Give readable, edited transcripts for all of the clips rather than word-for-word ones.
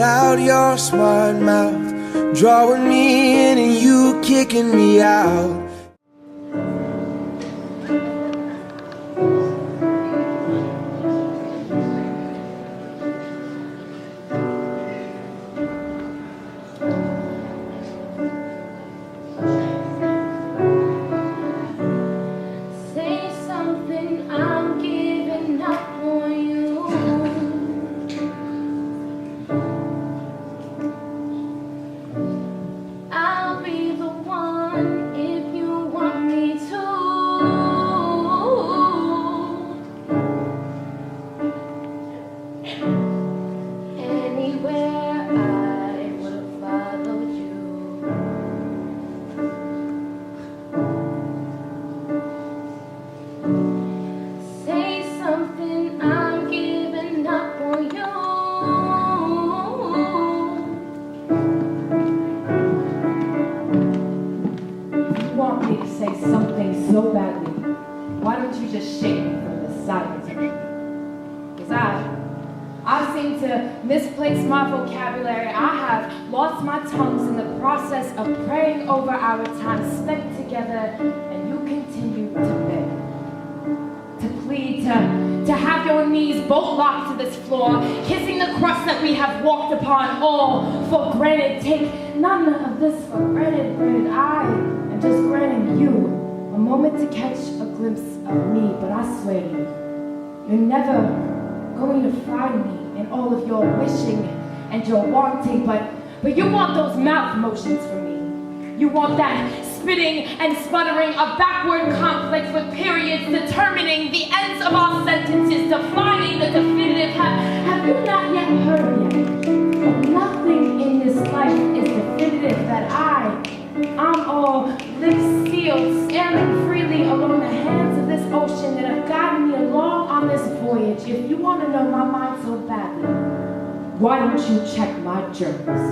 out your smart mouth, drawing me in and you kicking me out. So badly, why don't you just shake me from the silence? Because I seem to misplace my vocabulary. I have lost my tongues in the process of praying over our time spent together, and you continue to beg, to plead, to have your knees both locked to this floor, kissing the crust that we have walked upon, all for granted. Take none of this for granted, I am just granting you a moment to catch a glimpse of me, but I swear to you, you're never going to find me in all of your wishing and your wanting, but you want those mouth motions from me. You want that spitting and sputtering of backward conflicts with periods determining the ends of our sentences, defining the definitive. Have you not yet heard yet? That nothing in this life is definitive, that I'm all lips sealed, staring freely along the hands of this ocean that have guided me along on this voyage. If you want to know my mind so badly, why don't you check my journals?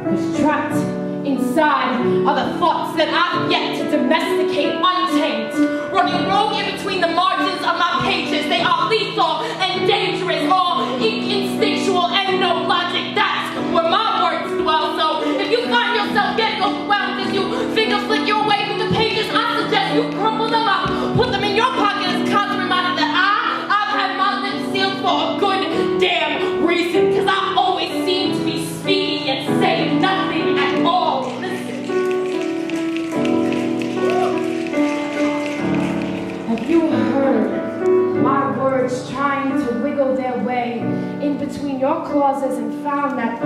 Because trapped inside are the thoughts that I've yet to domesticate untamed, running rogue in between the margins of my pages. They are lethal and dangerous, all instinctual and no logic. That's where my words dwell. So if you find yourself getting overwhelmed as you finger flick your way through the pages, I suggest you crumple them up, put them in your pocket as a constant reminder that I've had my lips sealed for a good damn reason, because I always seem to be speaking and saying nothing at all. Listen. Have you heard my words trying to wiggle their way in between your clauses and found that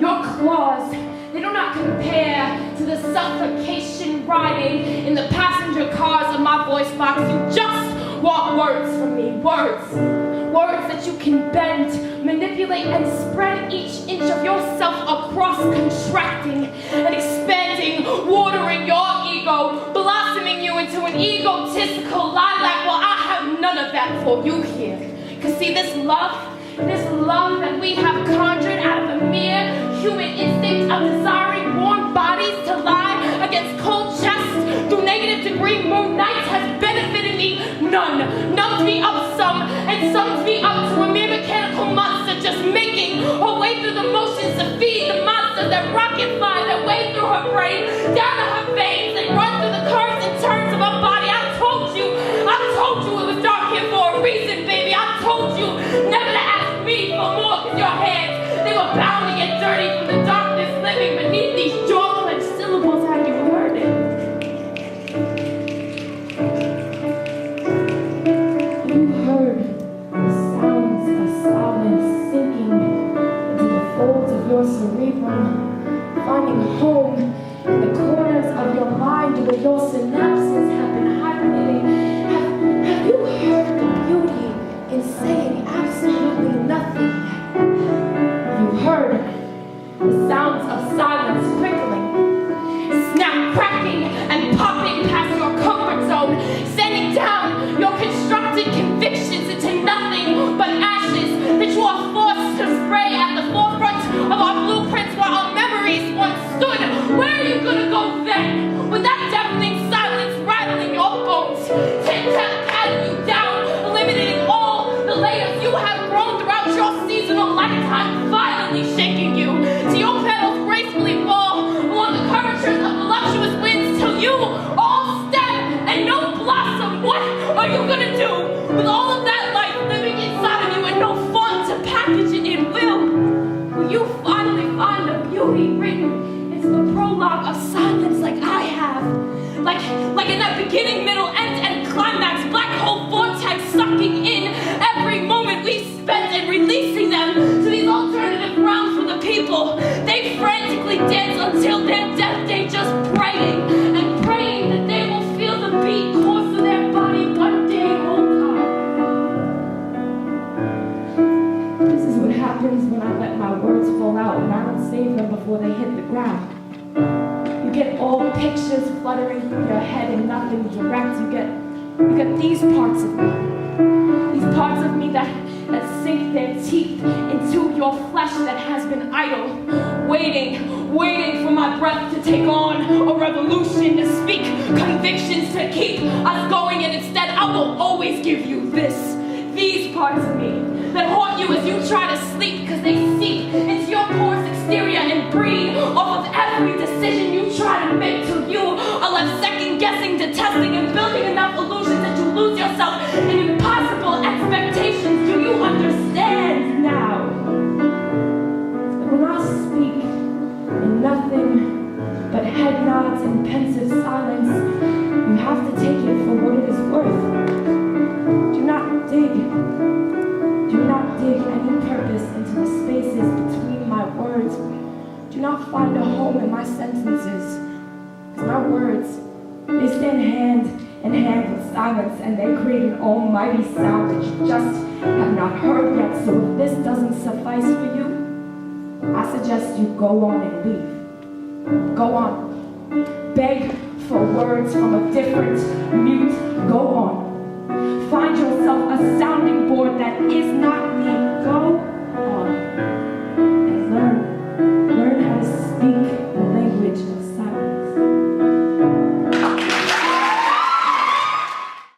your claws, they do not compare to the suffocation riding in the passenger cars of my voice box? You just want words from me, words that you can bend, manipulate, and spread each inch of yourself across, contracting and expanding, watering your ego, blossoming you into an egotistical lilac. Well, I have none of that for you here. Because see, this love that we have conjured out of a mere human instinct of desiring warm bodies to lie against cold chests through negative-degree moon nights has benefited me none. Numbed me up some and summed me up to a mere mechanical monster, just making her way through the motions to feed the monsters that rocket fly their way through her brain, down to her veins, and run through the curves and turns of her body. I told you it was dark here for a reason, baby. I told you never to ask me for more, because your hands, they were bound to get dirty from the darkness living beneath these jaw-clenched syllables. Have you heard it? You heard the sounds of silence sinking into the folds of your cerebrum, finding home in the corner like in that beginning, middle, end, and climax, black hole vortex sucking in every moment we spent and releasing them to these alternative realms for the people. They frantically dance until their death day, just praying and praying that they will feel the beat course of their body one day, whole time. This is what happens when I let my words fall out and I don't save them before they hit the ground. You get all pictures fluttering through your head and nothing direct. You get these parts of me. These parts of me that sink their teeth into your flesh that has been idle, waiting for my breath to take on a revolution, to speak convictions, to keep us going, and instead I will always give you these parts of me that haunt you as you try to sleep, because they seep into your porous exterior and breed off of every decision you try to make, till you are left second guessing, detesting, and building enough illusions that you lose yourself in impossible expectations. Do you understand now that when I speak in nothing but head nods and pensive silence, you have to take it for what it is worth? Do not dig any purpose into the spaces between my words. Do not find a home in my sentences, because my words, they stand hand in hand with silence, and they create an almighty sound that you just have not heard yet. So if this doesn't suffice for you, I suggest you go on and leave. Go on. Beg for words from a different mute. Go on. Find yourself a sounding board that is not me. Go